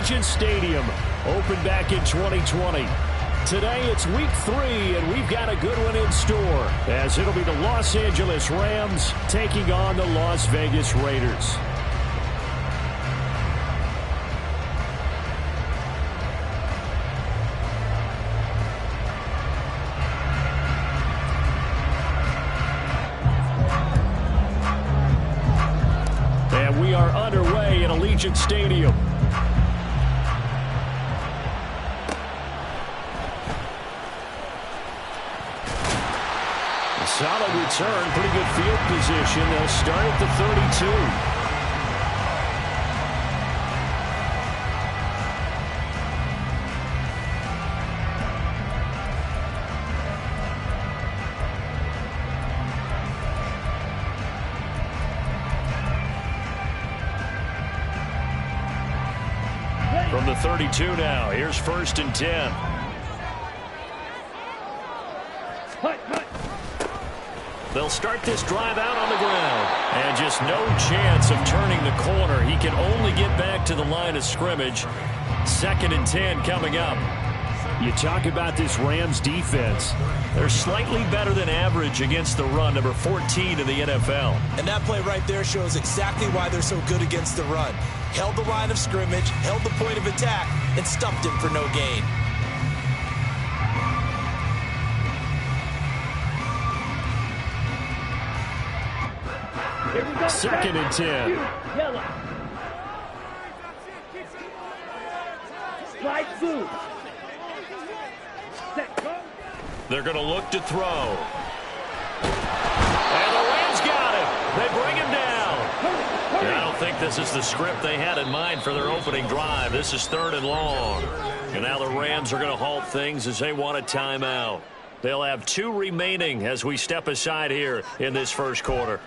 Allegiant Stadium, opened back in 2020. Today it's week 3, and we've got a good one in store, as it'll be the Los Angeles Rams taking on the Las Vegas Raiders. And we are underway at Allegiant Stadium. Solid return, pretty good field position. They'll start at the 32. From the 32 now, here's 1st and 10. They'll start this drive out on the ground. And just no chance of turning the corner. He can only get back to the line of scrimmage. 2nd and 10 coming up. You talk about this Rams defense. They're slightly better than average against the run, number 14 in the NFL. And that play right there shows exactly why they're so good against the run. Held the line of scrimmage, held the point of attack, and stuffed him for no gain. Second and 10. They're going to look to throw. And the Rams got him. They bring him down. And I don't think this is the script they had in mind for their opening drive. This is 3rd and long. And now the Rams are going to halt things as they want a timeout. They'll have 2 remaining as we step aside here in this first quarter.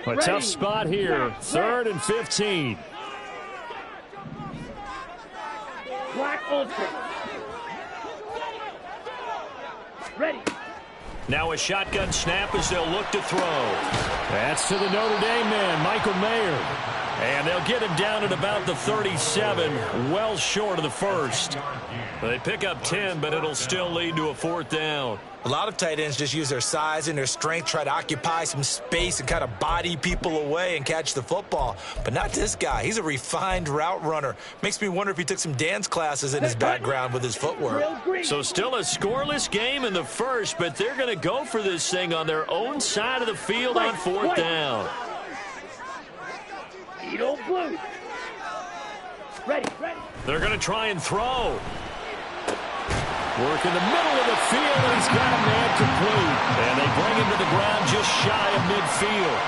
A tough spot here. 3rd and 15. Black ultra. Ready. Now a shotgun snap as they'll look to throw. That's to the Notre Dame man, Michael Mayer. And they'll get him down at about the 37, well short of the first. They pick up 10, but it'll still lead to a 4th down. A lot of tight ends just use their size and their strength, try to occupy some space and kind of body people away and catch the football. But not this guy. He's a refined route runner. Makes me wonder if he took some dance classes in his background with his footwork. So still a scoreless game in the first, but they're going to go for this thing on their own side of the field on 4th down. Blue. Ready. They're going to try and throw. Work in the middle of the field, and he's got a man complete. And they bring him to the ground just shy of midfield.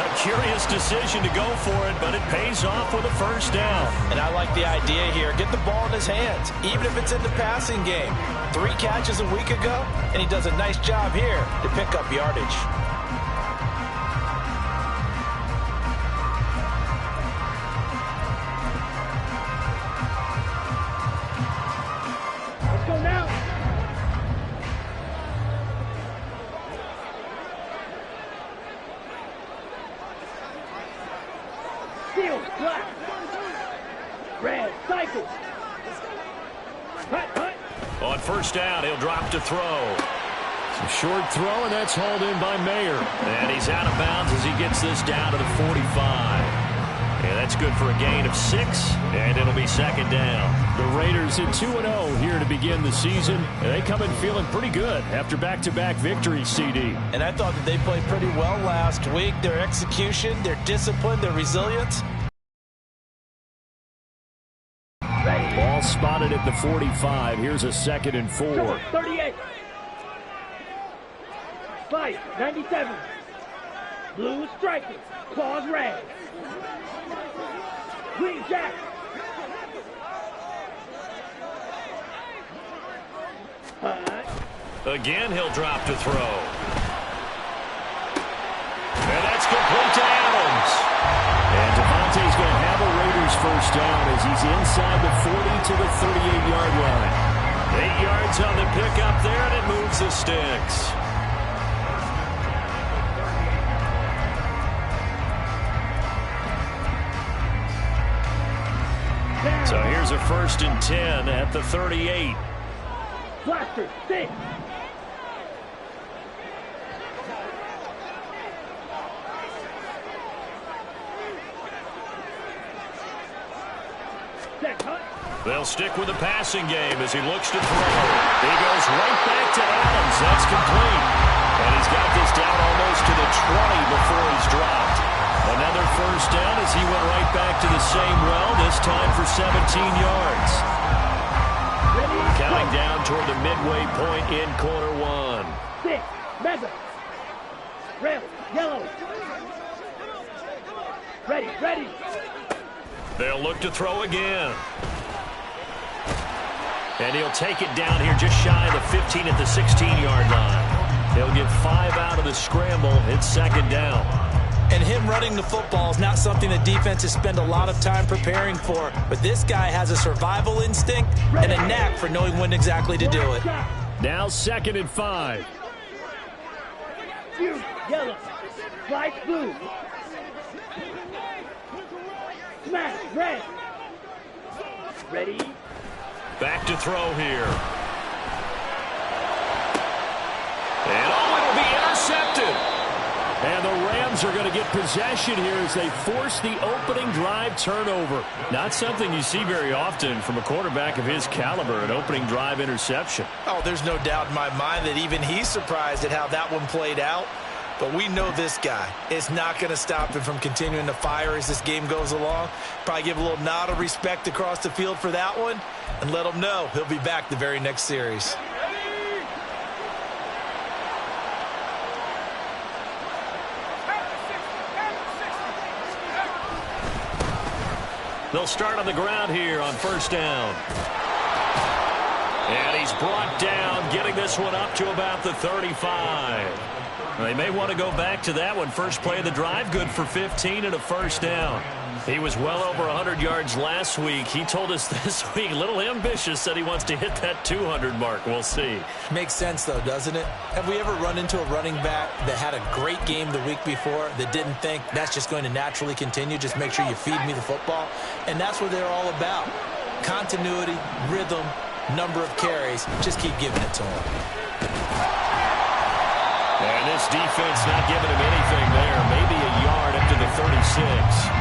A curious decision to go for it, but it pays off with a 1st down. And I like the idea here. Get the ball in his hands, even if it's in the passing game. 3 catches a week ago, and he does a nice job here to pick up yardage. On 1st down, he'll drop to throw. It's a short throw, and that's hauled in by Mayer. And he's out of bounds as he gets this down to the 45. And that's good for a gain of 6, and it'll be 2nd down. The Raiders at 2-0 here to begin the season. And they come in feeling pretty good after back-to-back victories, CD. And I thought that they played pretty well last week. Their execution, their discipline, their resilience. Ball spotted at the 45. Here's a 2nd and 4. 38. 97. Blue striker. Claws red. Green jack. Again, he'll drop to throw. And that's complete to Adams. And Devontae's going to have a Raiders 1st down as he's inside the 40 to the 38-yard line. 8 yards on the pickup there, and it moves the sticks. Here's a 1st and 10 at the 38. Blaster, 6. Set, cut. They'll stick with the passing game as he looks to throw. He goes right back to Adams. That's complete. And he's got this down almost to the 20 before he's dropped. Another 1st down as he went right back to the same well, this time for 17 yards. Ready, Counting go. down toward the midway point in quarter 1. 6. Mega. Rail, yellow. Ready, ready. They'll look to throw again. And he'll take it down here just shy of the 15 at the 16-yard line. He'll get 5 out of the scramble. It's 2nd down. And him running the football is not something that defenses spend a lot of time preparing for. But this guy has a survival instinct and a knack for knowing when exactly to do it. Now 2nd and 5. Fuse, yellow. Slice, blue. Smash, red. Ready. Back to throw here. And it'll be intercepted. And the Rams are going to get possession here as they force the opening drive turnover. Not something you see very often from a quarterback of his caliber, an opening drive interception. Oh, there's no doubt in my mind that even he's surprised at how that one played out. But we know this guy is not going to stop him from continuing to fire as this game goes along. Probably give a little nod of respect across the field for that one and let him know he'll be back the very next series. They'll start on the ground here on 1st down. And he's brought down, getting this one up to about the 35. They may want to go back to that one. First play of the drive, good for 15 and a 1st down. He was well over 100 yards last week. He told us this week, a little ambitious, said he wants to hit that 200 mark. We'll see. Makes sense, though, doesn't it? Have we ever run into a running back that had a great game the week before that didn't think that's just going to naturally continue? Just make sure you feed me the football. And that's what they're all about. Continuity, rhythm, number of carries. Just keep giving it to him. And this defense not giving him anything there. Maybe a yard up to the 36.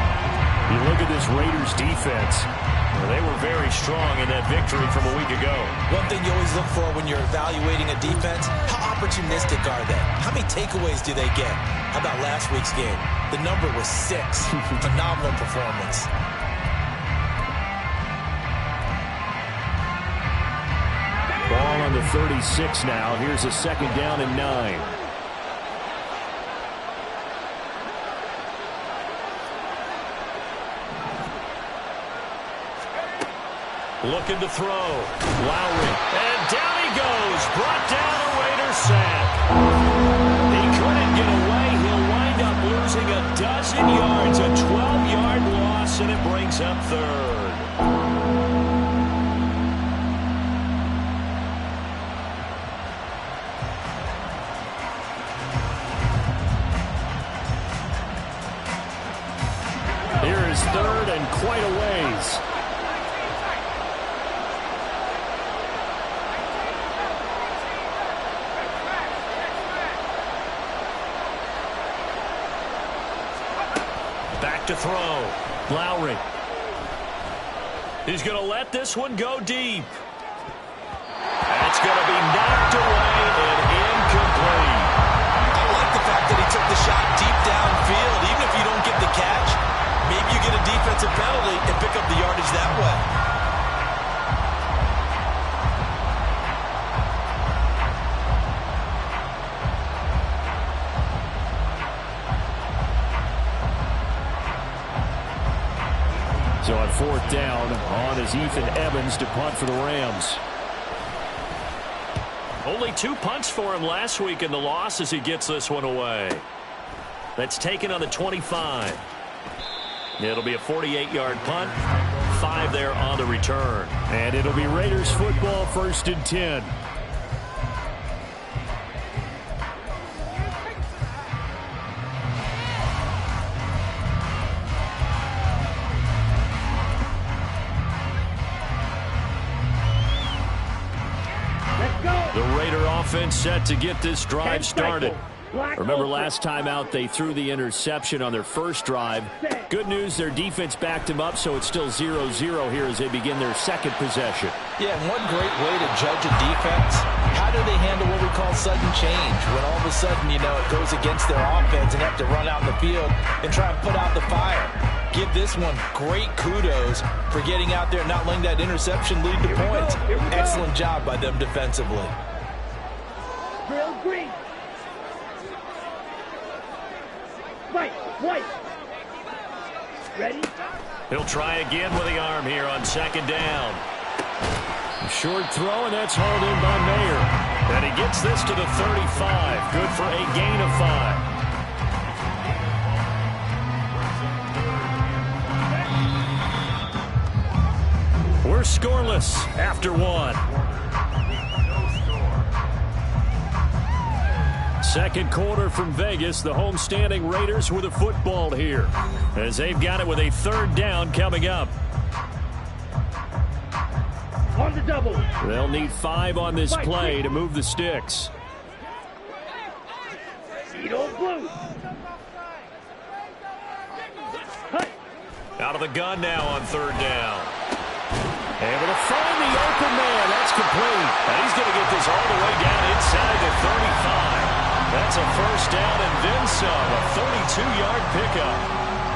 You look at this Raiders defense. Well, they were very strong in that victory from a week ago. One thing you always look for when you're evaluating a defense, how opportunistic are they? How many takeaways do they get? How about last week's game? The number was 6. Phenomenal performance. Ball on the 36 now. Here's a 2nd down and 9. Looking to throw. Lowry. And down he goes. Brought down a Raider sack. He couldn't get away. He'll wind up losing a dozen yards. A 12-yard loss, and it brings up 3rd. Here is 3rd and quite a ways. Back to throw. Lowry. He's going to let this one go deep. That's going to be knocked away and incomplete. I like the fact that he took the shot deep downfield. Even if you don't get the catch, maybe you get a defensive penalty and pick up the yardage that way. So on 4th down, on is Ethan Evans to punt for the Rams. Only 2 punts for him last week in the loss as he gets this one away. That's taken on the 25. It'll be a 48-yard punt. 5 there on the return. And it'll be Raiders football, 1st and 10. offense set to get this drive started. Remember last time out they threw the interception on their first drive. Good news, their defense backed them up, so it's still 0-0 here as they begin their second possession. Yeah, and one great way to judge a defense, how do they handle what we call sudden change? When all of a sudden, it goes against their offense and they have to run out in the field and try and put out the fire. Give this one great kudos for getting out there and not letting that interception lead to points. Excellent job by them defensively. Drill green. White. Ready? He'll try again with the arm here on second down. Short throw, and that's hauled in by Mayer. And he gets this to the 35. Good for a gain of 5. We're scoreless after one. Second quarter from Vegas. The homestanding Raiders with a football here as they've got it with a third down coming up. On the double. They'll need 5 on this play to move the sticks. Edo blue. Out of the gun now on third down. Able to find the open man. That's complete. And he's going to get this all the way down inside the 35. That's a first down and then some. A 32-yard pickup.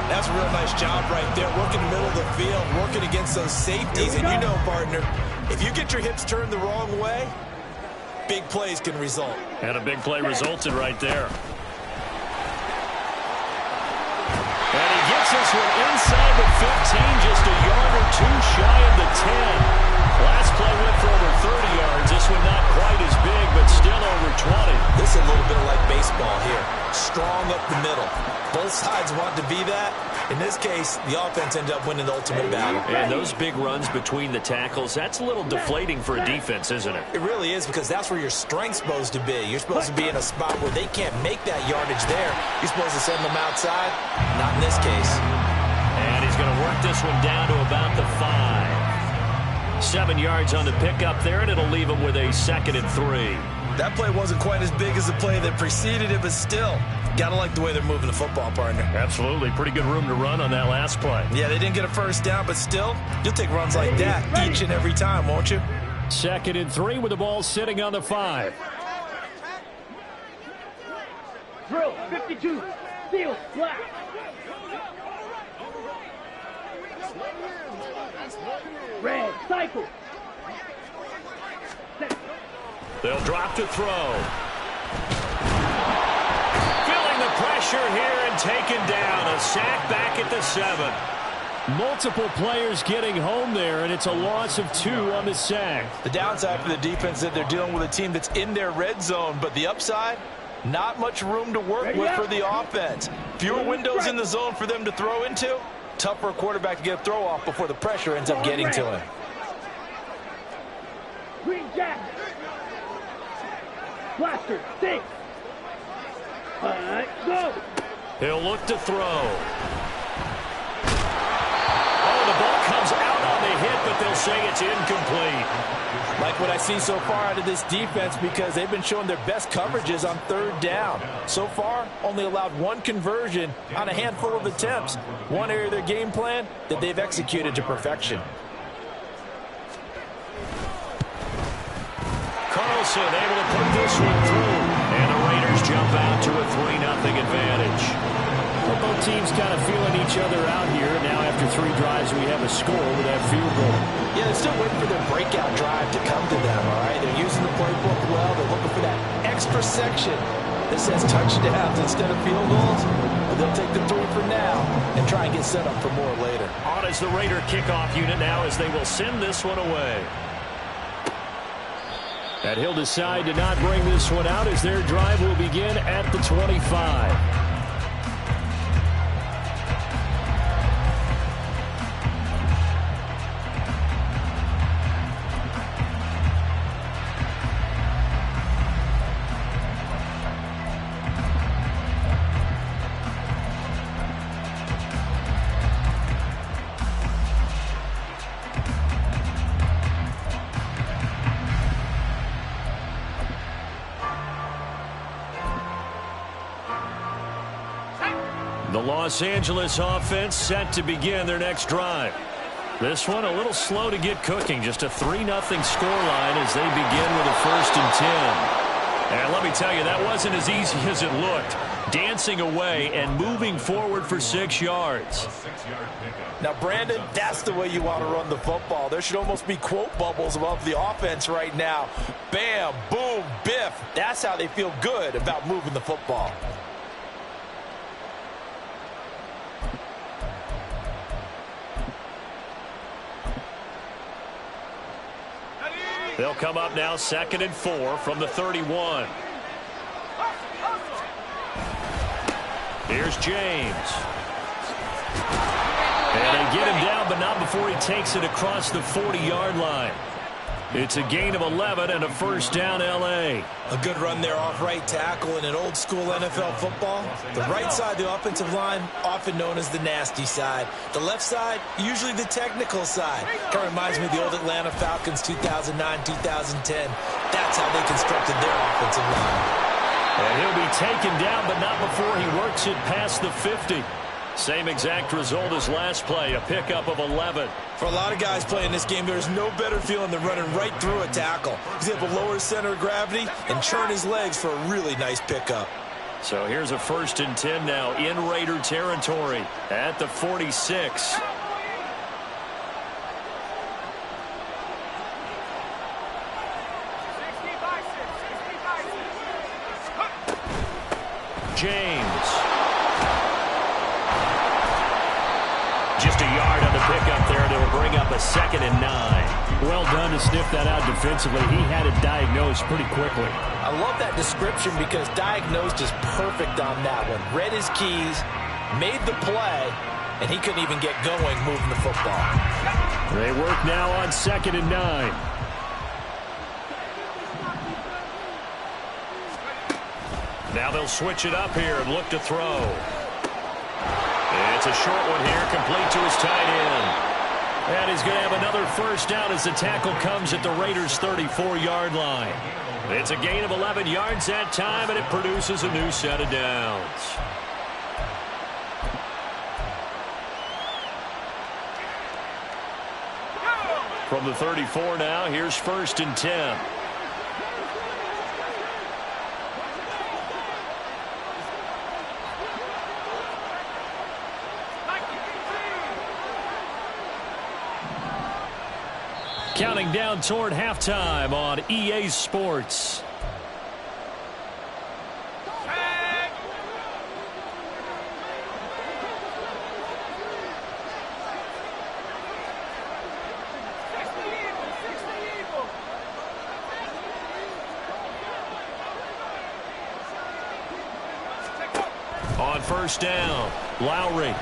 That's a real nice job right there, working the middle of the field, working against those safeties. And partner, if you get your hips turned the wrong way, big plays can result. And a big play resulted right there. And he gets this one inside the 15, just a yard or two shy of the 10. Last play went for over 30 yards. This one not quite as big, but still over 20. This is a little bit like baseball here. Strong up the middle. Both sides want to be that. In this case, the offense ended up winning the ultimate battle. And those big runs between the tackles, that's a little deflating for a defense, isn't it? It really is, because that's where your strength's supposed to be. You're supposed to be in a spot where they can't make that yardage there. You're supposed to send them outside. Not in this case. And he's going to work this one down to about the 5. 7 yards on the pickup there, and it'll leave him with a 2nd and 3. That play wasn't quite as big as the play that preceded it, but still, gotta like the way they're moving the football, partner. Absolutely. Pretty good room to run on that last play. Yeah, they didn't get a first down, but still, you'll take runs like that each and every time, won't you? 2nd and 3 with the ball sitting on the 5. Drill 52. Steel black. Red cycle. They'll drop to throw. Feeling the pressure here and taken down. A sack back at the 7. Multiple players getting home there, and it's a loss of 2 on the sack. The downside for the defense is that they're dealing with a team that's in their red zone, but the upside, not much room to work with for the offense. Fewer windows in the zone for them to throw into. Tough for a quarterback to get a throw off before the pressure ends up getting to him. Green jacket. Blaster, 6. Go. He'll look to throw. Oh, the ball comes out on the hit, but they'll say it's incomplete. Like what I see so far out of this defense, because they've been showing their best coverages on third down. So far, only allowed 1 conversion on a handful of attempts. One area of their game plan that they've executed to perfection. Carlson able to put this one through. And the Raiders jump out to a 3-0 advantage. Well, both teams kind of feeling each other out here. Now after 3 drives, we have a score with that field goal. Yeah, they're still waiting for their breakout drive to come to them, all right? They're using the playbook well. They're looking for that extra section that says touchdowns instead of field goals. But they'll take the 3 for now and try and get set up for more later. On is the Raider kickoff unit now as they will send this one away. And he'll decide to not bring this one out as their drive will begin at the 25. The Los Angeles offense set to begin their next drive. This one a little slow to get cooking. Just a 3-0 scoreline as they begin with a 1st and 10. And let me tell you, that wasn't as easy as it looked. Dancing away and moving forward for 6 yards. Now, Brandon, that's the way you want to run the football. There should almost be quote bubbles above the offense right now. Bam, boom, biff. That's how they feel good about moving the football. They'll come up now 2nd and 4 from the 31. Here's James. And they get him down, but not before he takes it across the 40-yard line. It's a gain of 11 and a 1st down, L.A. A good run there off right tackle in an old-school NFL football. The right side of the offensive line, often known as the nasty side. The left side, usually the technical side. Kind of reminds me of the old Atlanta Falcons 2009-2010. That's how they constructed their offensive line. And he'll be taken down, but not before he works it past the 50. Same exact result as last play, a pickup of 11. For a lot of guys playing this game, there's no better feeling than running right through a tackle. He's able to lower his center of gravity and churn his legs for a really nice pickup. So here's a 1st and 10 now in Raider territory at the 46. James. Just a yard on the pickup there, and it'll bring up a 2nd and 9. Well done to sniff that out defensively. He had it diagnosed pretty quickly. I love that description because diagnosed is perfect on that one. Read his keys, made the play, and he couldn't even get going moving the football. They work now on 2nd and 9. Now they'll switch it up here and look to throw. It's a short one here, complete to his tight end. And he's going to have another 1st down as the tackle comes at the Raiders' 34-yard line. It's a gain of 11 yards that time, and it produces a new set of downs. From the 34 now, here's 1st and 10. Counting down toward halftime on EA Sports. On 1st down, Lowry.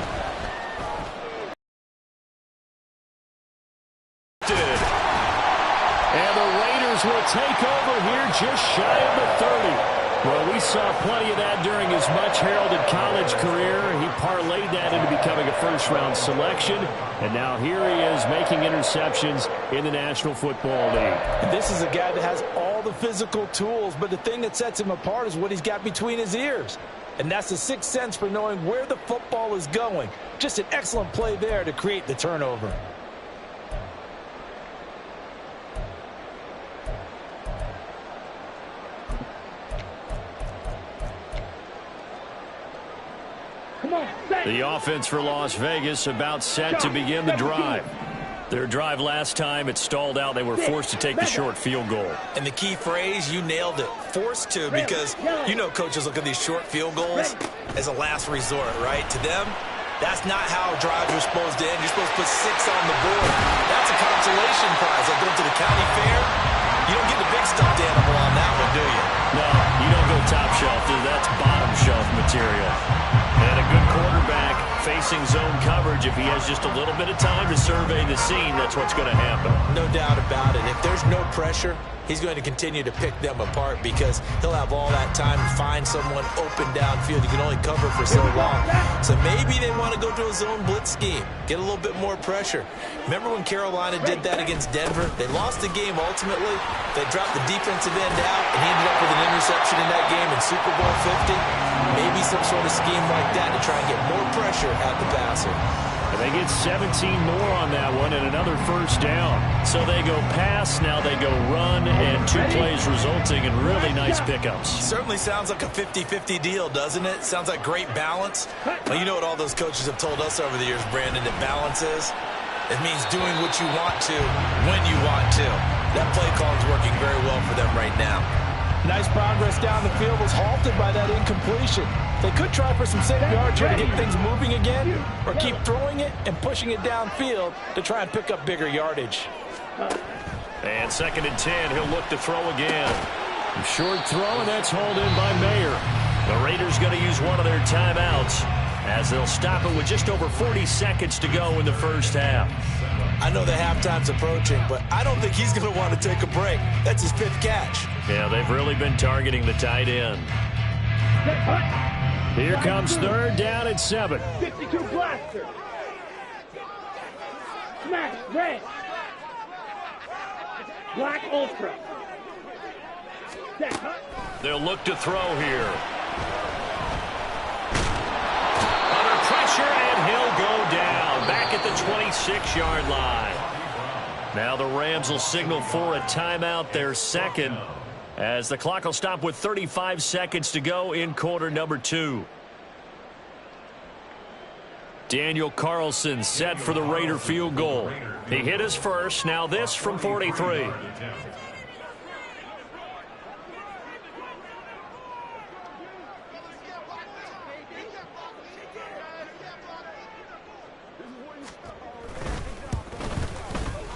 And the Raiders will take over here just shy of the 30. Well, we saw plenty of that during his much-heralded college career. He parlayed that into becoming a first-round selection. And now here he is making interceptions in the National Football League. And this is a guy that has all the physical tools, but the thing that sets him apart is what he's got between his ears. And that's the sixth sense for knowing where the football is going. Just an excellent play there to create the turnover. The offense for Las Vegas about set to begin the drive. Their drive last time, it stalled out. They were forced to take the short field goal. And the key phrase, you nailed it, forced to, because you know coaches look at these short field goals as a last resort, right? To them, that's not how drives are supposed to end. You're supposed to put 6 on the board. That's a consolation prize. Like going to the county fair, you don't get the big stuffed animal on that one, do you? No, you don't go top shelf, dude. That's bottom shelf material. And a good quarterback facing zone coverage. If he has just a little bit of time to survey the scene, that's what's going to happen. No doubt about it. If there's no pressure, he's going to continue to pick them apart because he'll have all that time to find someone open downfield. You can only cover for so long. So maybe they want to go to a zone blitz scheme, get a little bit more pressure. Remember when Carolina did that against Denver? They lost the game ultimately. They dropped the defensive end out, and he ended up with an interception in that game in Super Bowl 50. maybe some sort of scheme like that to try and get more pressure at the passer. And they get 17 more on that one and another first down. So they go pass, now they go run, and 2 plays resulting in really nice pickups. Certainly sounds like a 50-50 deal, doesn't it? Sounds like great balance. Well, you know what all those coaches have told us over the years, Brandon, that balance is? It means doing what you want to when you want to. That play call is working very well for them right now. Nice progress down the field was halted by that incompletion. They could try for some safe yards here to get things moving again, or keep throwing it and pushing it downfield to try and pick up bigger yardage. And 2nd and 10, he'll look to throw again. Short throw, and that's hauled in by Mayer. The Raiders going to use one of their timeouts as they'll stop it with just over 40 seconds to go in the first half. I know the halftime's approaching, but I don't think he's going to want to take a break. That's his 5th catch. Yeah, they've really been targeting the tight end. Here comes 3rd down at 7. 52 blaster. Smash, red. Black ultra. They'll look to throw here. Under pressure, and he'll go down. Back at the 26-yard line. Now the Rams will signal for a timeout, their 2nd, as the clock will stop with 35 seconds to go in quarter number 2. Daniel Carlson set for the Raider field goal. He hit his first. Now this from 43.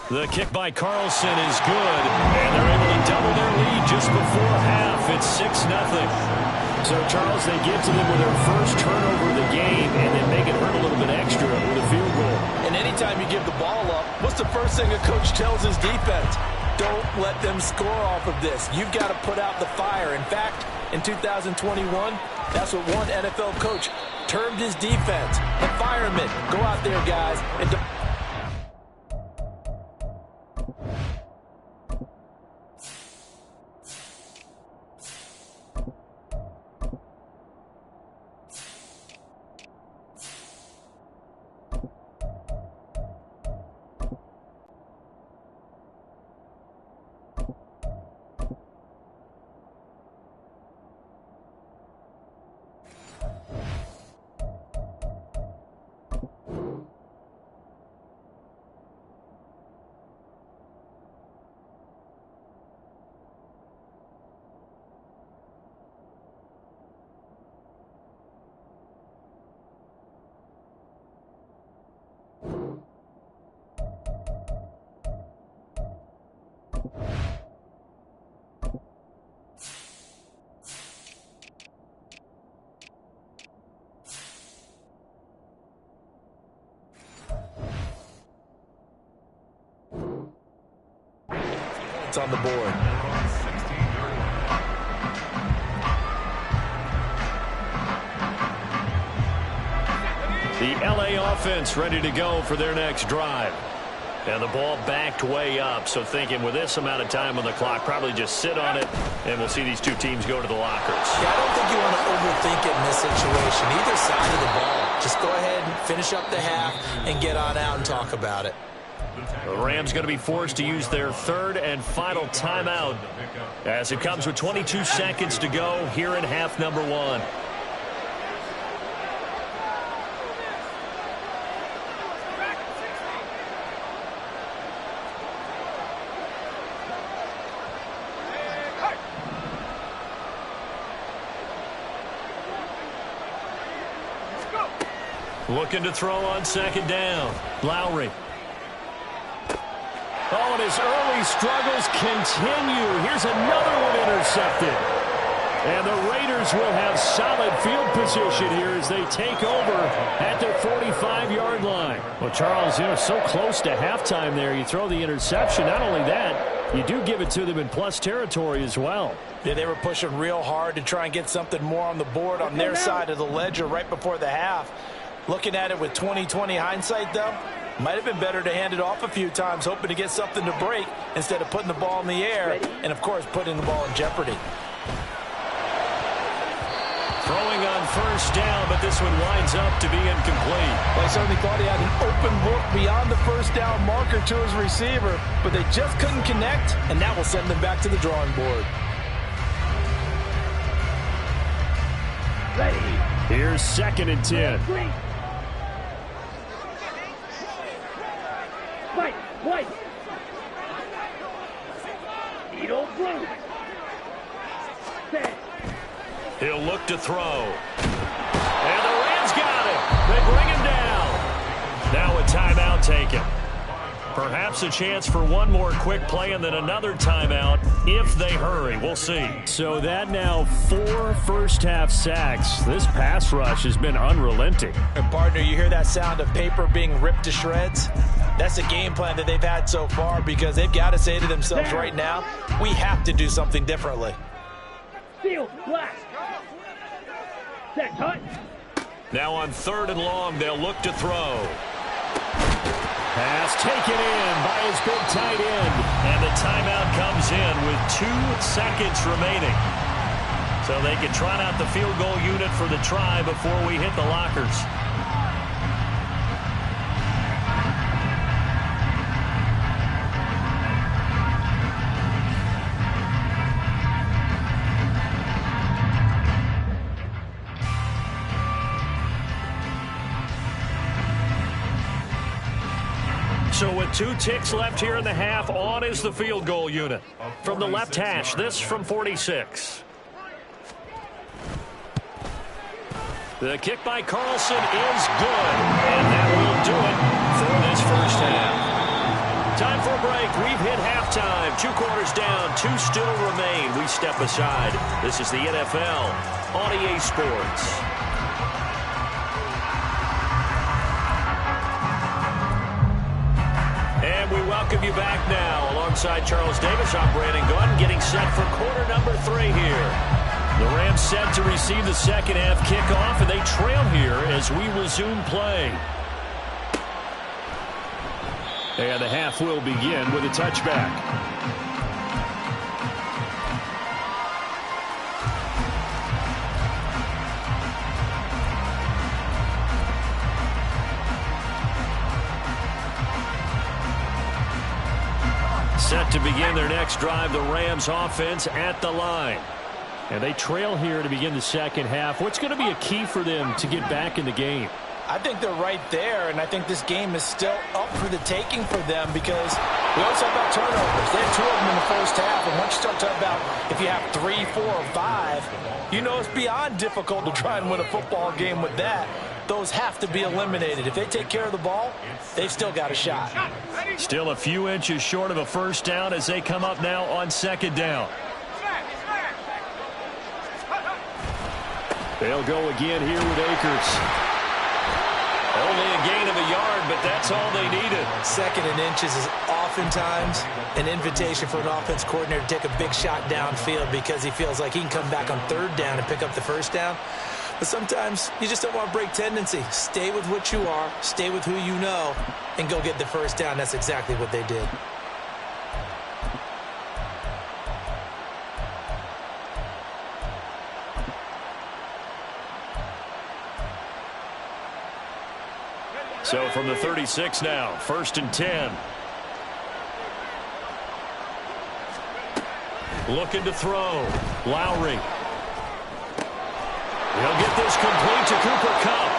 The kick by Carlson is good, and they're able to double their lead just before half. It's 6-0. So, Charles, they get to them with their first turnover of the game and then make it hurt a little bit extra with a field goal. And anytime you give the ball up, what's the first thing a coach tells his defense? Don't let them score off of this. You've got to put out the fire. In fact, in 2021, that's what one NFL coach termed his defense. The firemen. Go out there, guys, and on the board. The LA offense ready to go for their next drive. And the ball backed way up, so thinking with this amount of time on the clock, probably just sit on it, and we'll see these two teams go to the lockers. Yeah, I don't think you want to overthink it in this situation. Either side of the ball. Just go ahead and finish up the half and get on out and talk about it. The Rams going to be forced to use their 3rd and final timeout as it comes with 22 seconds to go here in half number 1. Looking to throw on 2nd down. Lowry. Oh, and his early struggles continue. Here's another one intercepted. And the Raiders will have solid field position here as they take over at their 45-yard line. Well, Charles, so close to halftime there. You throw the interception. Not only that, you do give it to them in plus territory as well. Yeah, they were pushing real hard to try and get something more on the board on their side of the ledger right before the half. Looking at it with 20/20 hindsight, though, might have been better to hand it off a few times, hoping to get something to break instead of putting the ball in the air and, of course, putting the ball in jeopardy. Throwing on first down, but this one winds up to be incomplete. Well, he certainly thought he had an open look beyond the first down marker to his receiver, but they just couldn't connect, and that will send them back to the drawing board. Ready. Here's 2nd and 10. Green. White. Needle blue. Set. He'll look to throw. And the Rams got it. They bring him down. Now a timeout taken. Perhaps a chance for one more quick play and then another timeout if they hurry. We'll see. So that now 4 first-half sacks. This pass rush has been unrelenting. And partner, you hear that sound of paper being ripped to shreds? That's the game plan that they've had so far because they've got to say to themselves right now, we have to do something differently. Field blast. Set cut. Now on 3rd and long, they'll look to throw. Pass taken in by his big tight end. And the timeout comes in with 2 seconds remaining. So they can trot out the field goal unit for the try before we hit the lockers. So with 2 ticks left here in the half, on is the field goal unit. From the left hash, this from 46. The kick by Carlson is good, and that will do it for this first half. Time for a break. We've hit halftime. 2 quarters down, 2 still remain. We step aside. This is the NFL on EA Sports. And we welcome you back now. Alongside Charles Davis, I'm Brandon Gunn, getting set for quarter number 3 here. The Rams set to receive the second half kickoff, and they trail here as we resume play. And the half will begin with a touchback. Set to begin their next drive, the Rams offense at the line. And they trail here to begin the second half. What's going to be a key for them to get back in the game? I think they're right there, and I think this game is still up for the taking for them because we always talk about turnovers. They had 2 of them in the first half, and once you start talking about if you have 3, 4, or 5, you know it's beyond difficult to try and win a football game with that. Those have to be eliminated. If they take care of the ball, they've still got a shot. Still a few inches short of a first down as they come up now on 2nd down. They'll go again here with Akers. Only a gain of a yard, but that's all they needed. 2nd and inches is oftentimes an invitation for an offense coordinator to take a big shot downfield because he feels like he can come back on 3rd down and pick up the first down. But sometimes you just don't want to break tendency. Stay with what you are, stay with who you know, and go get the first down. That's exactly what they did. So from the 36 now, 1st and 10. Looking to throw. Lowry. He'll get this complete to Cooper Kupp.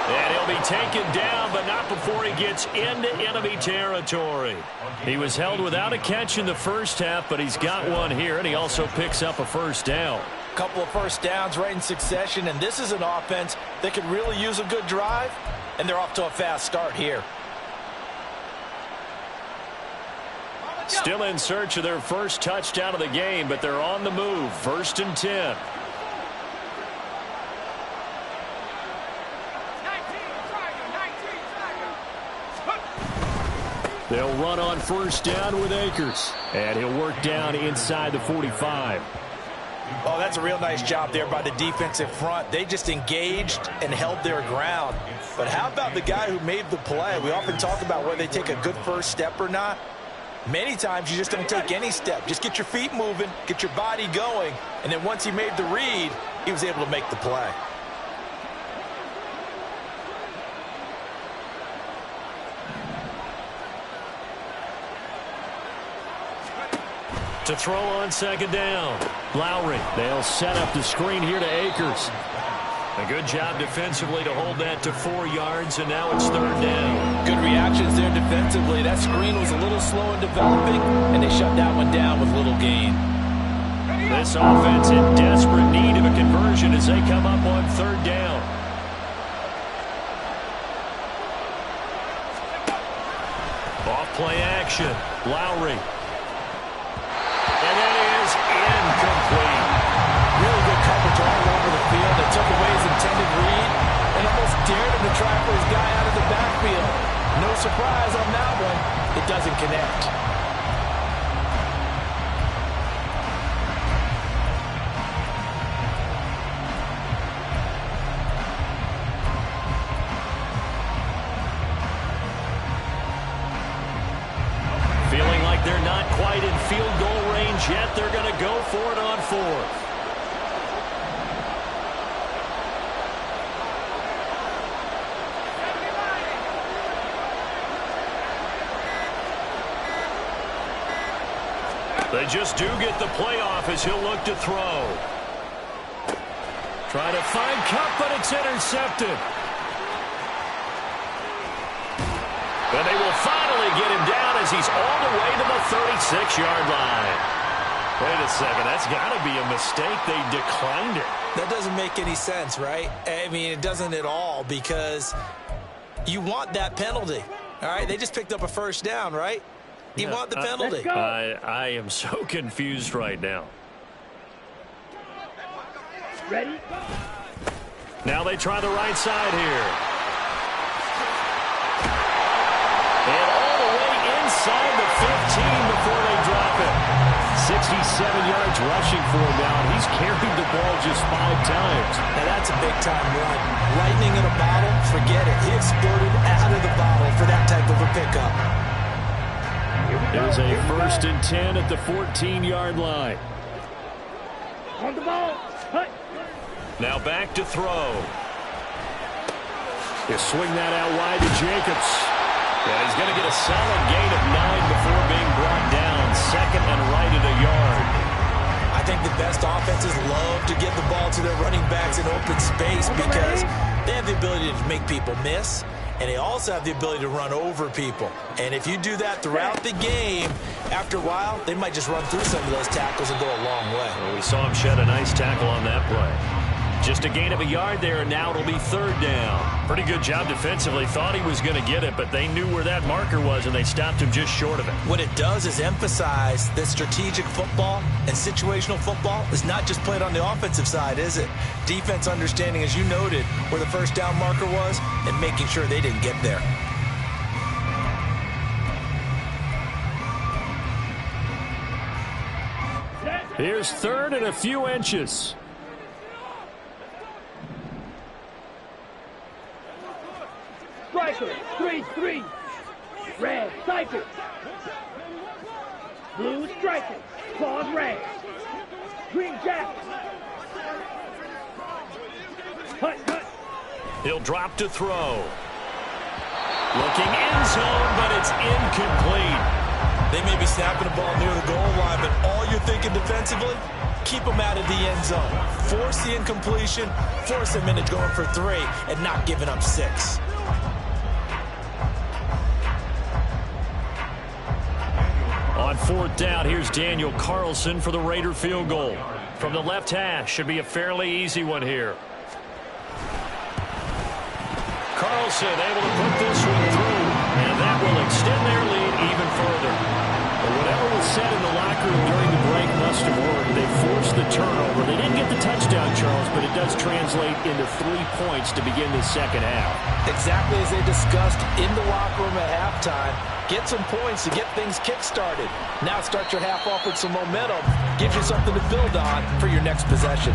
And he'll be taken down, but not before he gets into enemy territory. He was held without a catch in the first half, but he's got one here, and he also picks up a first down. Couple of first downs right in succession, and this is an offense that could really use a good drive, and they're off to a fast start here. Still in search of their first touchdown of the game, but they're on the move. 1st and 10. They'll run on first down with Akers. And he'll work down inside the 45. Oh, that's a real nice job there by the defensive front. They just engaged and held their ground. But how about the guy who made the play? We often talk about whether they take a good first step or not. Many times you just don't take any step. Just get your feet moving, get your body going, and then once he made the read, he was able to make the play. To throw on second down. Lowry. They'll set up the screen here to Akers. A good job defensively to hold that to 4 yards, and now it's third down. Good reactions there defensively. That screen was a little slow in developing, and they shut that one down with little gain. This offense in desperate need of a conversion as they come up on third down. Off play action. Lowry. And that is incomplete. Really good coverage all over the field. They took away his intended read and almost dared him to try for his guy out of the backfield. No surprise on that one. It doesn't connect. Feeling like they're not quite in field goal range yet. They're going to go for it on fourth. They just do get the playoff as he'll look to throw. Trying to find Cup, but it's intercepted. And they will finally get him down as he's all the way to the 36-yard line. Wait a second, that's got to be a mistake. They declined it. That doesn't make any sense, right? I mean, it doesn't at all, because you want that penalty. All right, they just picked up a first down, right? You want the penalty. Let's go. I am so confused right now. Ready? Now they try the right side here. And all the way inside the 15 before they drop it. 67 yards rushing for him now, and he's carried the ball just 5 times. Now that's a big-time run. Lightning in a bottle, forget it. He exploded out of the bottle for that type of a pickup. There's a 1st and 10 at the 14-yard line. On the ball. Hut. Now back to throw. You swing that out wide to Jacobs. And he's going to get a solid gain of 9 before being brought down. Second and right at a yard. I think the best offenses love to get the ball to their running backs in open space because they have the ability to make people miss, and they also have the ability to run over people. And if you do that throughout the game, after a while, they might just run through some of those tackles and go a long way. Well, we saw him shed a nice tackle on that play. Just a gain of a yard there, and now it'll be third down. Pretty good job defensively. Thought he was going to get it, but they knew where that marker was, and they stopped him just short of it. What it does is emphasize that strategic football and situational football is not just played on the offensive side, is it? Defense understanding, as you noted, where the first down marker was and making sure they didn't get there. Here's third and a few inches. Striker. 3-3. Red. Cypher. Blue striker. Claws red. Green jacket. Hut, hut. He'll drop to throw. Looking end zone, but it's incomplete. They may be snapping the ball near the goal line, but all you're thinking defensively, keep them out of the end zone. Force the incompletion, force them into going for 3, and not giving up 6. On fourth down, here's Daniel Carlson for the Raider field goal. From the left hash, should be a fairly easy one here. Carlson able to put this one through, and that will extend their lead even further. But whatever was said in the locker room during the break must have worked. They forced the turnover. They didn't get the touchdown, Charles, but it does translate into 3 points to begin the second half. Exactly as they discussed in the locker room at halftime. Get some points to get things kick-started. Now start your half off with some momentum. Gives you something to build on for your next possession.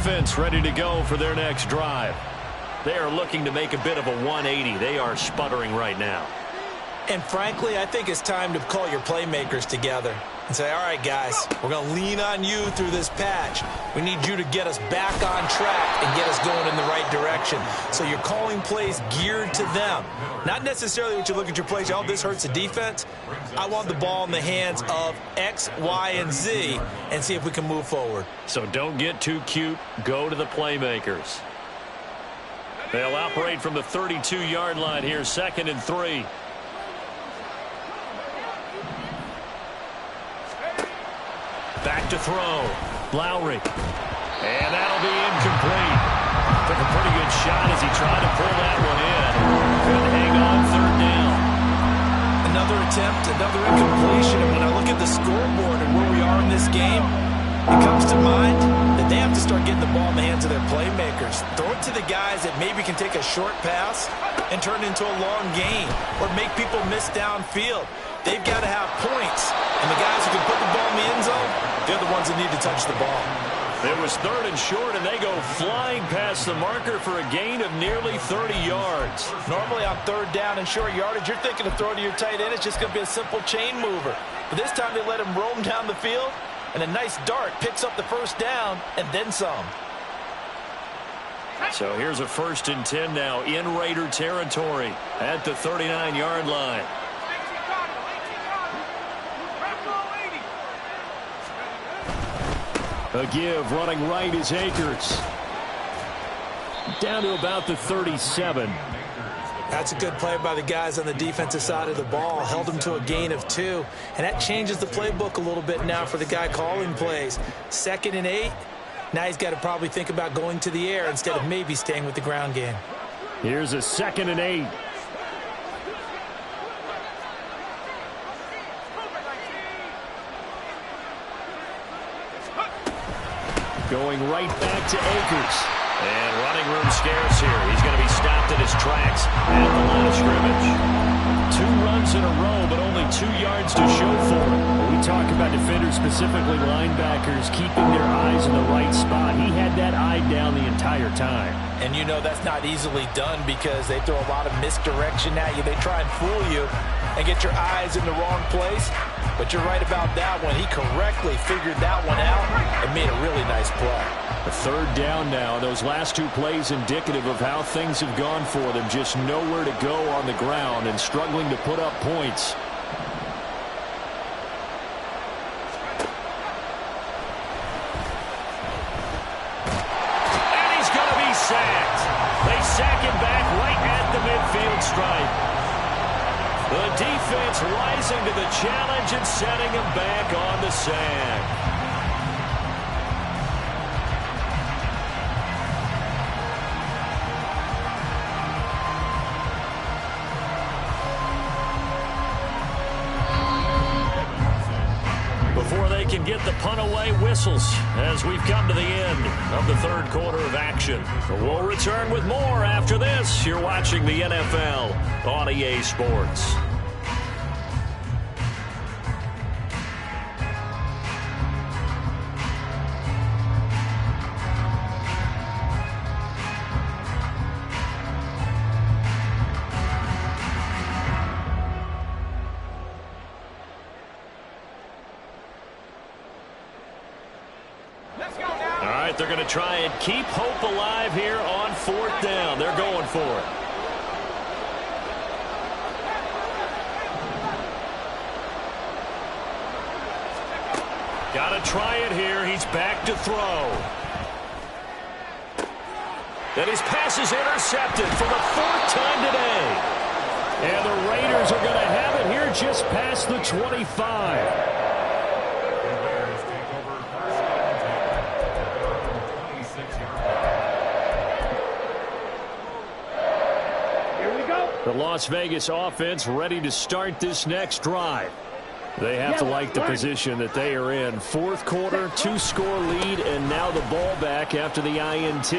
offense ready to go for their next drive. They are looking to make a bit of a 180. They are sputtering right now. And frankly, I think it's time to call your playmakers together and say, all right, guys, we're going to lean on you through this patch. We need you to get us back on track and get us going in the right direction. So you're calling plays geared to them. Not necessarily what you look at your plays, oh, this hurts the defense. I want the ball in the hands of X, Y, and Z and see if we can move forward. So don't get too cute. Go to the playmakers. They'll operate from the 32-yard line here, 2nd and 3. Back to throw. Lowry. And that'll be incomplete. Took a pretty good shot as he tried to pull that one in. Couldn't hang on 3rd down. Another attempt, another incompletion. And when I look at the scoreboard and where we are in this game, it comes to mind that they have to start getting the ball in the hands of their playmakers. Throw it to the guys that maybe can take a short pass and turn it into a long gain or make people miss downfield. They've got to have points. And the guys who can put the ball in the end zone, they're the ones that need to touch the ball. It was 3rd and short, and they go flying past the marker for a gain of nearly 30 yards. Normally on 3rd down and short yardage, you're thinking of throwing to your tight end. It's just going to be a simple chain mover. But this time they let him roam down the field, and a nice dart picks up the 1st down and then some. So here's a 1st and 10 now in Raider territory at the 39-yard line. A give running right is Akers. Down to about the 37. That's a good play by the guys on the defensive side of the ball. Held them to a gain of 2. And that changes the playbook a little bit now for the guy calling plays. 2nd and 8. Now he's got to probably think about going to the air instead of maybe staying with the ground game. Here's a 2nd and 8. Going right back to Akers. And running room scarce here. He's going to be stopped in his tracks at the line of scrimmage. 2 runs in a row, but only 2 yards to show for it. When we talk about defenders, specifically linebackers, keeping their eyes in the right spot. He had that eye down the entire time. And you know that's not easily done because they throw a lot of misdirection at you. They try and fool you and get your eyes in the wrong place. But you're right about that one. He correctly figured that one out and made a really nice play. A 3rd down now. Those last 2 plays indicative of how things have gone for them. Just nowhere to go on the ground and struggling to put up points. And he's going to be sacked. They sack him back right at the midfield stripe. The defense rising to the challenge and setting him back on the sack. Before they can get the punt away, whistles as we've come to the end of the 3rd quarter of action. We'll return with more after this. You're watching the NFL on EA Sports. They're going to try and keep hope alive here on 4th down. They're going for it. Got to try it here. He's back to throw. And his pass is intercepted for the 4th time today. And the Raiders are going to have it here just past the 25. The Las Vegas offense ready to start this next drive. They have to like the position that they are in. 4th quarter, 2-score lead, and now the ball back after the INT.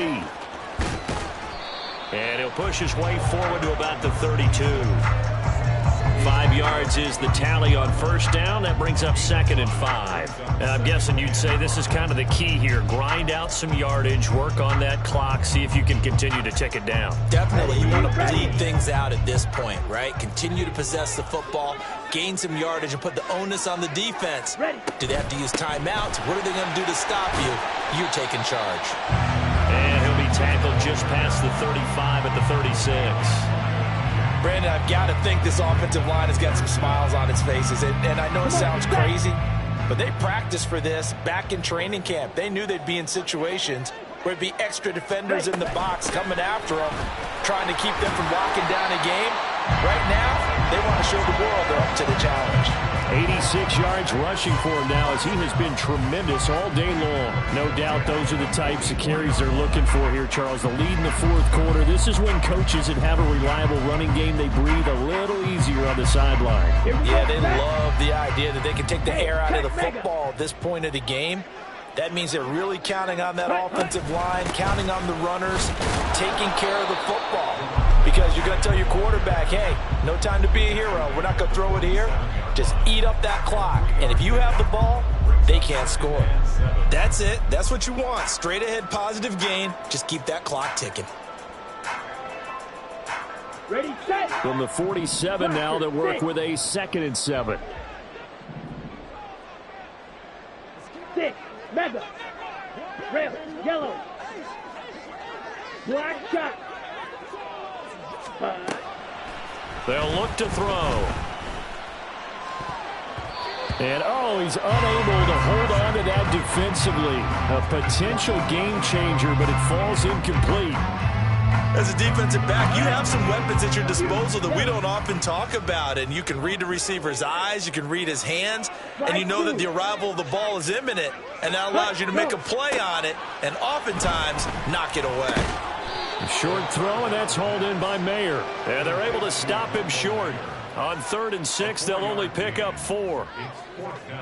And he'll push his way forward to about the 32. 5 yards is the tally on first down. That brings up 2nd and 5. And I'm guessing you'd say this is kind of the key here. Grind out some yardage, work on that clock, see if you can continue to tick it down. Definitely. You want to bleed things out at this point, right? Continue to possess the football, gain some yardage, and put the onus on the defense. Do they have to use timeouts? What are they going to do to stop you? You're taking charge. And he'll be tackled just past the 35 at the 36. Brandon, I've got to think this offensive line has got some smiles on its faces. And I know it sounds crazy, but they practiced for this back in training camp. They knew they'd be in situations where it'd be extra defenders in the box coming after them, trying to keep them from locking down a game. Right now, they want to show the world they're up to the challenge. 86 yards rushing for him now as he has been tremendous all day long. No doubt those are the types of carries they're looking for here, Charles. The lead in the fourth quarter. This is when coaches that have a reliable running game, they breathe a little easier on the sideline. Yeah, they love the idea that they can take the air out of the football at this point of the game. That means they're really counting on that offensive line, counting on the runners, taking care of the football. Because you're going to tell your quarterback, hey, no time to be a hero. We're not going to throw it here. Just eat up that clock. And if you have the ball, they can't score. That's it. That's what you want. Straight ahead positive gain. Just keep that clock ticking. Ready, set. From the 47 now, they work with a 2nd and 7. 6, mega, red, yellow, black shot. They'll look to throw. And, he's unable to hold on to that defensively. A potential game changer, but it falls incomplete. As a defensive back, you have some weapons at your disposal that we don't often talk about. And you can read the receiver's eyes, you can read his hands, and you know that the arrival of the ball is imminent. And that allows you to make a play on it and oftentimes knock it away. A short throw, and that's hauled in by Mayer. And they're able to stop him short. On 3rd and 6, they'll only pick up 4.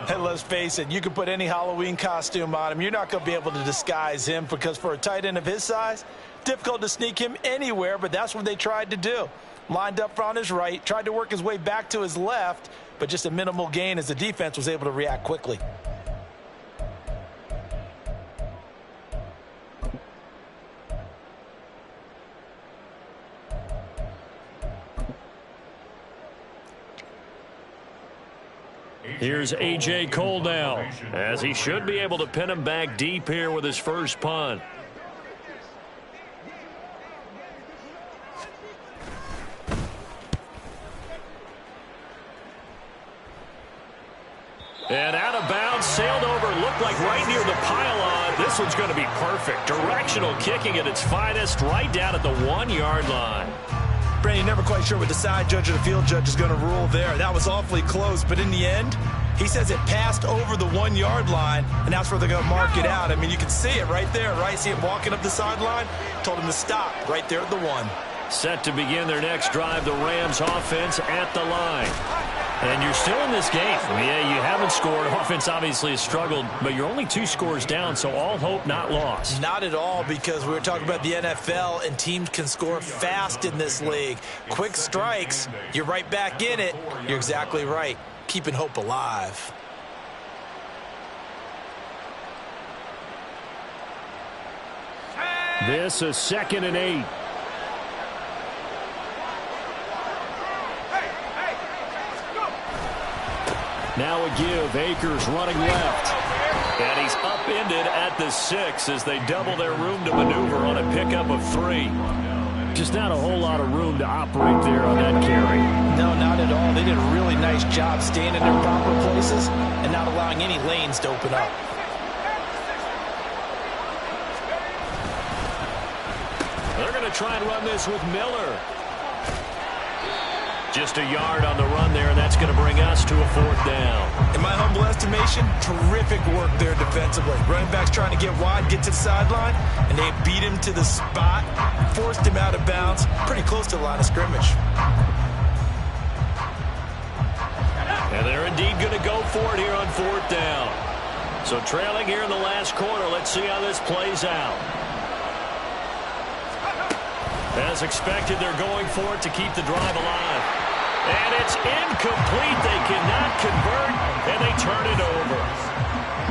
And let's face it, you can put any Halloween costume on him. You're not going to be able to disguise him because for a tight end of his size, difficult to sneak him anywhere, but that's what they tried to do. Lined up on his right, tried to work his way back to his left, but just a minimal gain as the defense was able to react quickly. Here's A.J. Cole now, as he should be able to pin him back deep here with his first punt. And out of bounds, sailed over, looked like right near the pylon. This one's going to be perfect. Directional kicking at its finest, right down at the 1-yard line. Brandon, you're never quite sure what the side judge or the field judge is going to rule there. That was awfully close, but in the end, he says it passed over the 1-yard line, and that's where they're going to mark it out. I mean, you can see it right there, right? See him walking up the sideline? Told him to stop right there at the 1. Set to begin their next drive, the Rams offense at the line. And you're still in this game. Yeah, you haven't scored. Offense obviously has struggled, but you're only 2 scores down, so all hope not lost. Not at all, because we were talking about the NFL, and teams can score fast in this league. Quick strikes, you're right back in it. You're exactly right. Keeping hope alive. This is 2nd and 8. Now a give. Akers running left. And he's upended at the 6 as they double their room to maneuver on a pickup of 3. Just not a whole lot of room to operate there on that carry. No, not at all. They did a really nice job staying in their proper places and not allowing any lanes to open up. They're going to try and run this with Miller. Just a yard on the run there, and that's going to bring us to a 4th down. In my humble estimation, terrific work there defensively. Running back's trying to get wide, get to the sideline, and they beat him to the spot, forced him out of bounds, pretty close to the line of scrimmage. And they're indeed going to go for it here on 4th down. So trailing here in the last quarter, let's see how this plays out. As expected, they're going for it to keep the drive alive. And it's incomplete. They cannot convert, and they turn it over.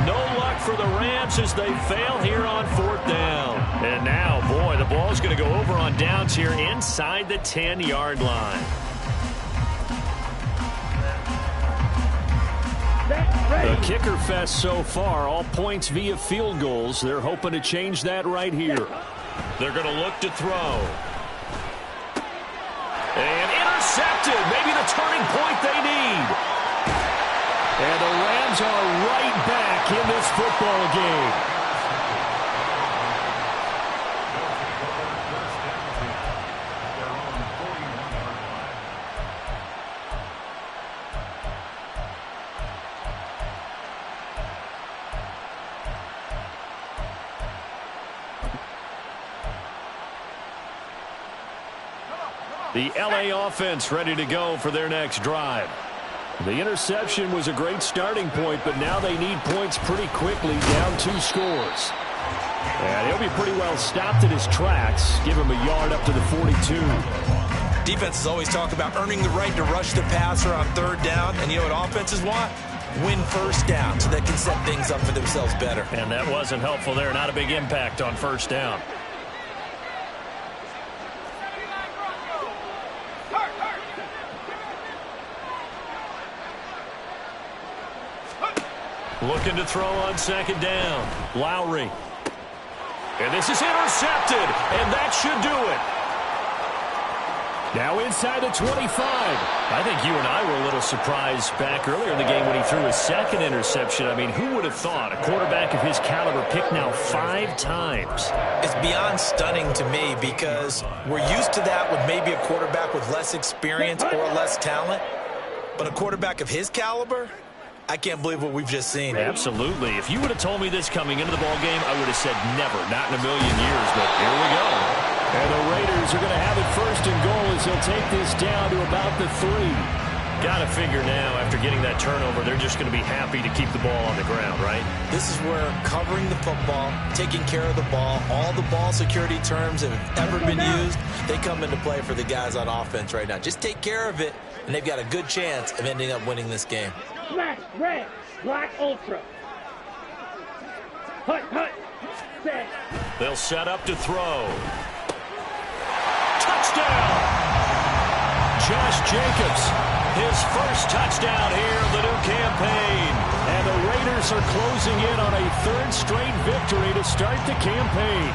No luck for the Rams as they fail here on 4th down. And now, boy, the ball's going to go over on downs here inside the 10-yard line. The kicker fest so far, all points via field goals. They're hoping to change that right here. They're going to look to throw. And intercepted. Maybe the turning point they need. And the Rams are right back in this football game. The LA offense ready to go for their next drive. The interception was a great starting point, but now they need points pretty quickly, down 2 scores. And he'll be pretty well stopped in his tracks. Give him a yard up to the 42. Defenses always talk about earning the right to rush the passer on 3rd down. And you know what offenses want? Win 1st down so they can set things up for themselves better. And that wasn't helpful there. Not a big impact on 1st down. Looking to throw on 2nd down. Lowry. And this is intercepted. And that should do it. Now inside the 25. I think you and I were a little surprised back earlier in the game when he threw his 2nd interception. I mean, who would have thought a quarterback of his caliber picked now 5 times? It's beyond stunning to me because we're used to that with maybe a quarterback with less experience or less talent. But a quarterback of his caliber, I can't believe what we've just seen. Absolutely. If you would have told me this coming into the ball game, I would have said never, not in a million years. But here we go. And the Raiders are going to have it 1st and goal as he'll take this down to about the 3. Got to figure now, after getting that turnover, they're just going to be happy to keep the ball on the ground, right? This is where covering the football, taking care of the ball, all the ball security terms that have ever been used, they come into play for the guys on offense right now. Just take care of it, and they've got a good chance of ending up winning this game. Black, red, black, ultra. Hut, set. They'll set up to throw. Touchdown! Josh Jacobs, his first touchdown here of the new campaign. And the Raiders are closing in on a 3rd straight victory to start the campaign.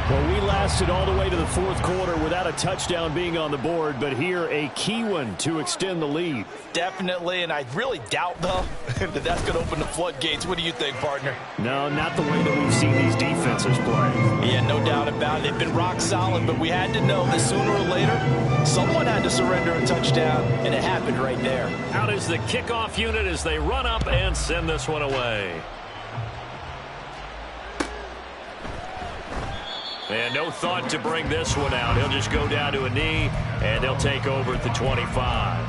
Well, we lasted all the way to the 4th quarter without a touchdown being on the board, but here a key one to extend the lead. Definitely, and I really doubt, though, that that's going to open the floodgates. What do you think, partner? No, not the way that we've seen these defenses play. Yeah, no doubt about it. They've been rock solid, but we had to know that sooner or later, someone had to surrender a touchdown, and it happened right there. Out is the kickoff unit as they run up and send this one away. And no thought to bring this one out. He'll just go down to a knee, and they'll take over at the 25.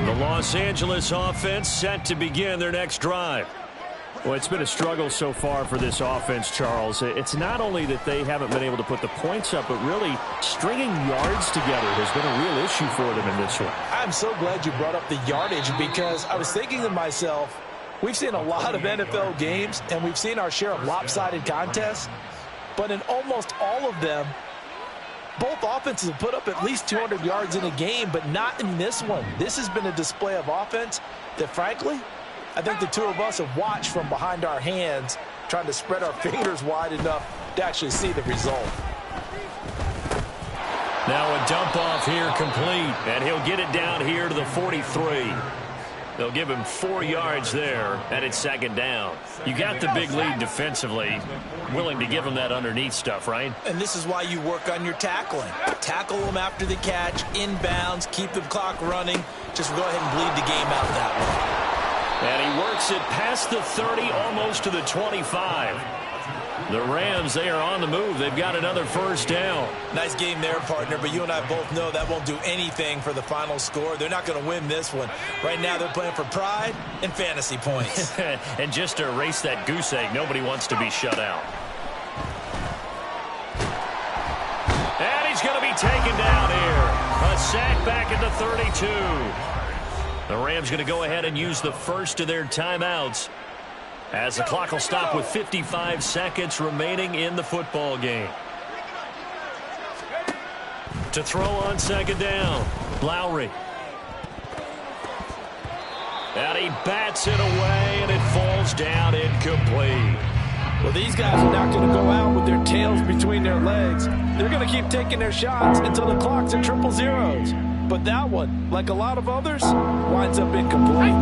The Los Angeles offense set to begin their next drive. Well, it's been a struggle so far for this offense, Charles. It's not only that they haven't been able to put the points up, but really stringing yards together has been a real issue for them in this one. I'm so glad you brought up the yardage because I was thinking to myself, we've seen a lot of NFL games, and we've seen our share of lopsided contests, but in almost all of them, both offenses have put up at least 200 yards in a game, but not in this one. This has been a display of offense that, frankly, I think the two of us have watched from behind our hands, trying to spread our fingers wide enough to actually see the result. Now a dump off here complete, and he'll get it down here to the 43. They'll give him 4 yards there, and it's 2nd down. You got the big lead defensively, willing to give him that underneath stuff, right? And this is why you work on your tackling. Tackle them after the catch, inbounds, keep the clock running. Just go ahead and bleed the game out that way. And he works it past the 30, almost to the 25. The Rams, they are on the move. They've got another first down. Nice game there, partner, but you and I both know that won't do anything for the final score. They're not going to win this one. Right now, they're playing for pride and fantasy points. And just to erase that goose egg, nobody wants to be shut out. And he's going to be taken down here. A sack back at the 32. The Rams going to go ahead and use the first of their timeouts, as the clock will stop with 55 seconds remaining in the football game. To throw on second down, Lowry. And he bats it away, and it falls down incomplete. Well, these guys are not going to go out with their tails between their legs. They're going to keep taking their shots until the clock's at triple zeros. But that one, like a lot of others, winds up incomplete.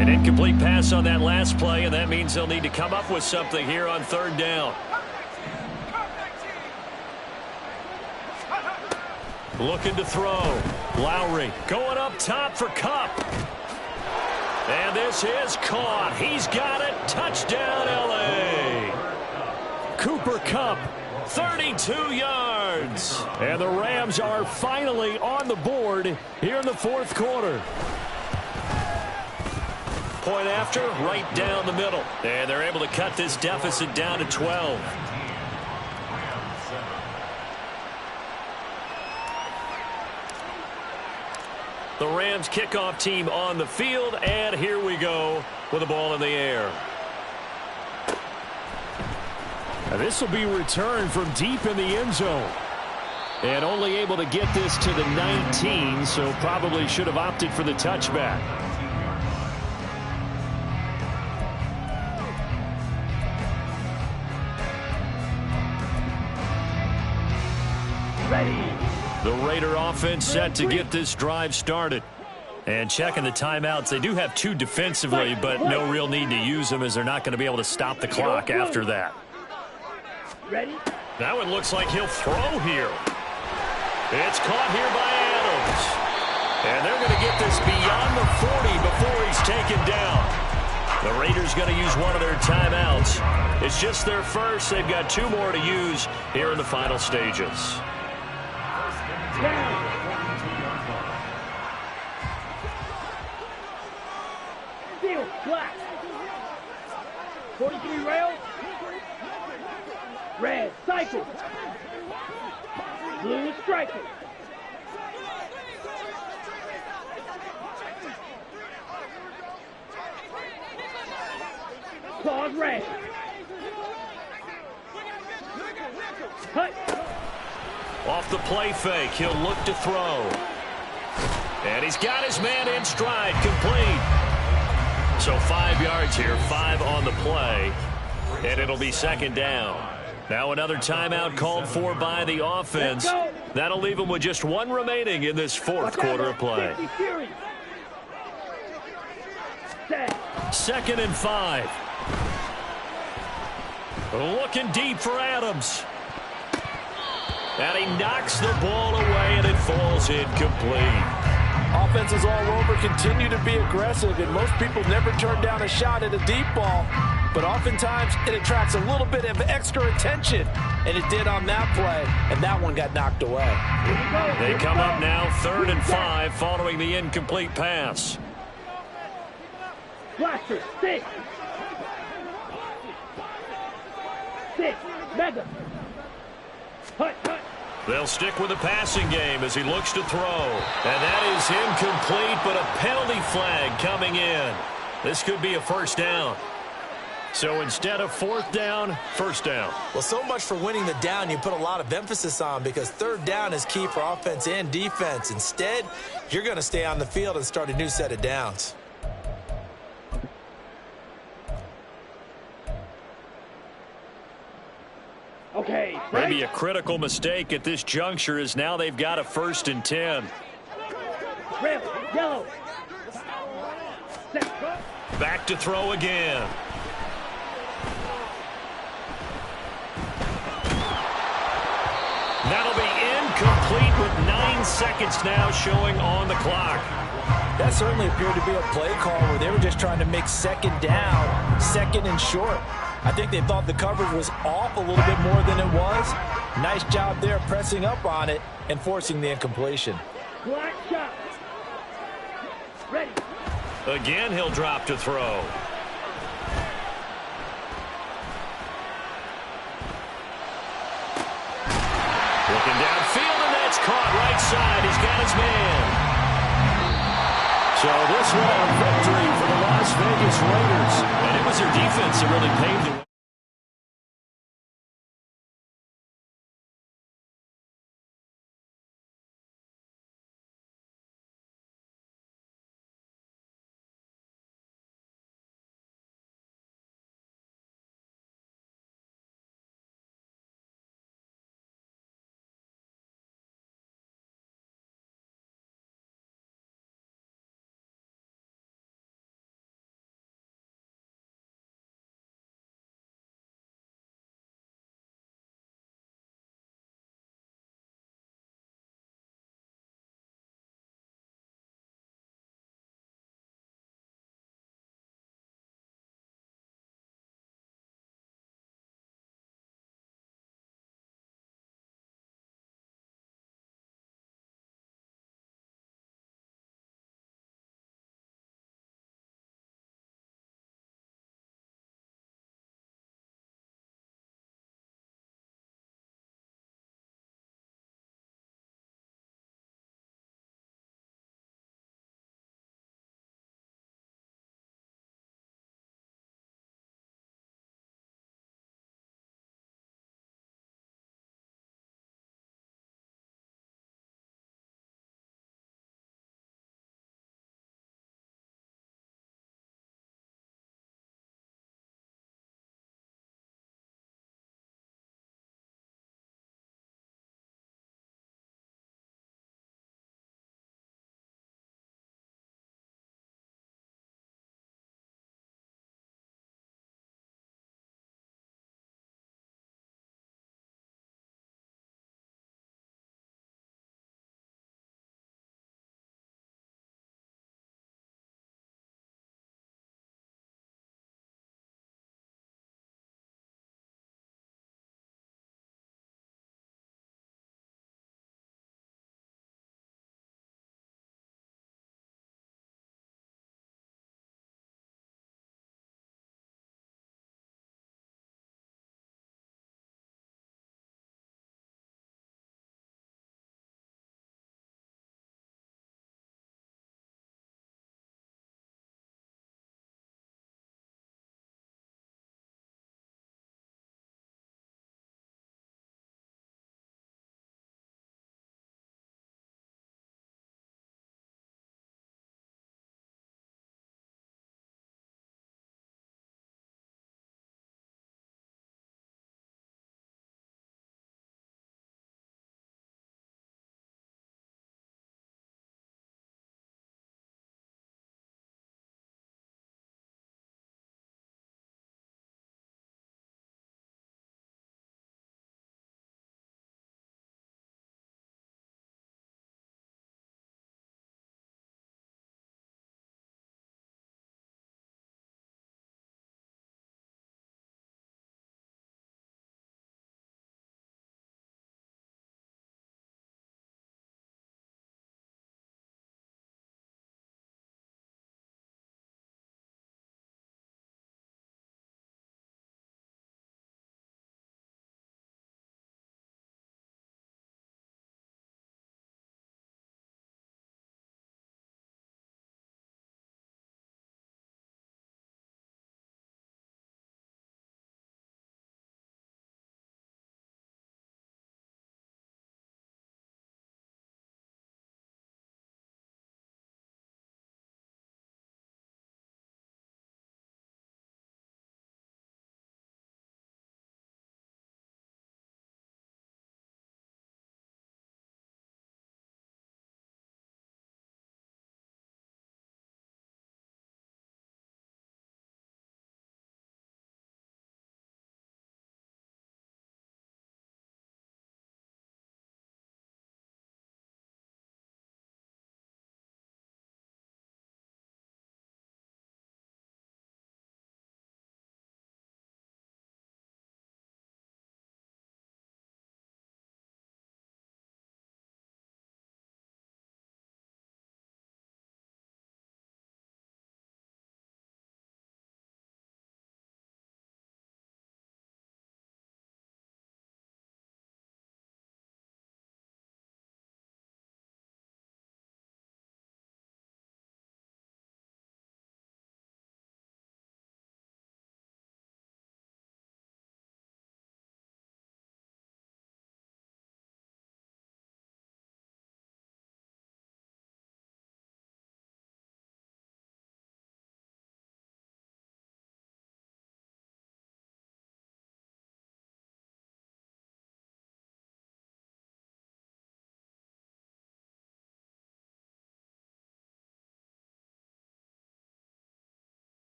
An incomplete pass on that last play, and that means they'll need to come up with something here on third down. Looking to throw. Lowry going up top for Kupp. And this is caught. He's got it. Touchdown, L.A. Cooper Kupp, 32 yards. And the Rams are finally on the board here in the fourth quarter. Point after, right down the middle. And they're able to cut this deficit down to 12. The Rams kickoff team on the field, and here we go with the ball in the air. Now this will be returned from deep in the end zone. And only able to get this to the 19, so probably should have opted for the touchback. The Raider offense set to get this drive started. And checking the timeouts, they do have two defensively, but no real need to use them as they're not going to be able to stop the clock after that. Now it looks like he'll throw here. It's caught here by Adams. And they're going to get this beyond the 40 before he's taken down. The Raiders going to use one of their timeouts. It's just their first. They've got two more to use here in the final stages. Steel, black. 43 rail. Red, cycle. Blue, striker. Claws, red. Cut. Off the play fake, he'll look to throw. And he's got his man in stride, complete. So 5 yards here, 5 on the play. And it'll be second down. Now another timeout called for by the offense. That'll leave them with just one remaining in this fourth quarter of play. 2nd and 5. Looking deep for Adams. And he knocks the ball away, and it falls incomplete. Offenses all over continue to be aggressive, and most people never turn down a shot at a deep ball. But oftentimes, it attracts a little bit of extra attention, and it did on that play, and that one got knocked away. They come up now 3rd and 5 following the incomplete pass. Blaster, 6. 6, mega. Hut, hut. They'll stick with the passing game as he looks to throw. And that is incomplete, but a penalty flag coming in. This could be a first down. So instead of fourth down, first down. Well, so much for winning the down you put a lot of emphasis on, because third down is key for offense and defense. Instead, you're going to stay on the field and start a new set of downs. Okay, maybe a critical mistake at this juncture is now they've got a 1st and 10. Red, yellow. Back to throw again. That'll be incomplete with 9 seconds now showing on the clock. That certainly appeared to be a play call where they were just trying to make second down, second and short. I think they thought the coverage was off a little bit more than it was. Nice job there pressing up on it and forcing the incompletion. Black shot. Ready. Again, he'll drop to throw. Looking downfield, and that's caught right side. He's got his man. So this round victory for the Las Vegas Raiders. And it was their defense that really paved the way.